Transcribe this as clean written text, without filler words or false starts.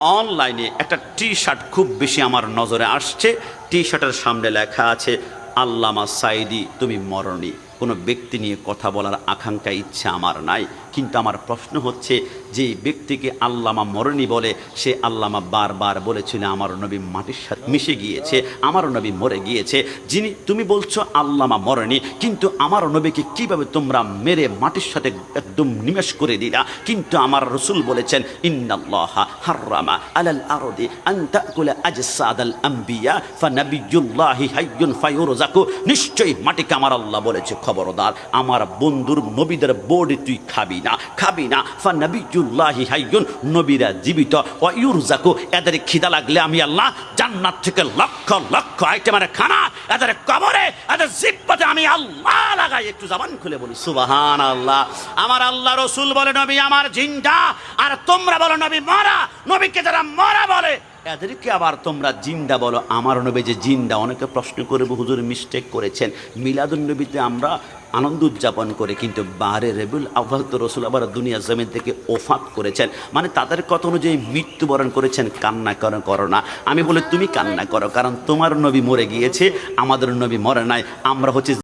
অনলাইনে একটা T shirt খুব বেশি আমার নজরে আসছে। টি শার্টের সামনে লেখা আছে আল্লামা সাঈদী তুমি মরণি। কোনো ব্যক্তি নিয়ে কথা বলার আকাঙ্ক্ষা ইচ্ছা আমার নাই, কিন্তু আমার প্রশ্ন হচ্ছে যে ব্যক্তিকে আল্লামা মরণি বলে, সে আল্লামা বারবার বলেছিল আমার নবী মাটির সাথে মিশে গিয়েছে, আমার নবী মরে গিয়েছে। যিনি তুমি বলছো আল্লামা মরণি, কিন্তু আমার নবীকে কিভাবে তোমরা মেরে মাটির সাথে একদম নিমেষ করে দিলা? কিন্তু আমার রসুল বলেছেন ইন্নাল্লাহা হাররামা আলাল আরদি আন তাকুলা আজসাদাল আম্বিয়া ফানাবিয়ুল্লাহি হাইয়ুন ফায়ুরযাকু। নিশ্চয়ই মাটিকে আমার আল্লাহ বলেছে খবরদার আমার বন্ধুর নবীদের বডি তুই খাবি না, খাবি না। ফানাবিয়ুল্লাহি হাইয়ুন, নবীরা জীবিত, ওয়া ইউরযাকু, এদের খিদা লাগলে আমি আল্লাহ জান্নাত থেকে লক্ষ লক্ষ আইটেমের খানা এদের কবরে এদের জিহ্বাতে আমি আল্লাহ লাগাই। একটু জবান খুলে বলি সুবহানাল্লাহ। আমার আল্লাহ রসুল বলে নবী আমার জিন্দা, আর তোমরা বলো নবী মরা। নবীকে যারা মরা বলে এদেরকে আবার তোমরা জিন্দা বলো। আমার নবী যে জিন্দা। অনেকে প্রশ্ন করবে হুজুর মিস্টেক করেছেন, মিলাদুন নবীতে আমরা আনন্দ উদযাপন করে, কিন্তু বাহারে রেবুল আউ্বাল তো রসুল আবার দুনিয়া জমিন থেকে ওফাত করেছেন, মানে তাদের কথা অনুযায়ী মৃত্যুবরণ করেছেন। কান্না করো না। আমি বলি তুমি কান্না করো, কারণ তোমার নবী মরে গিয়েছে, আমাদের নবী মরে নাই। আমরা হচ্ছে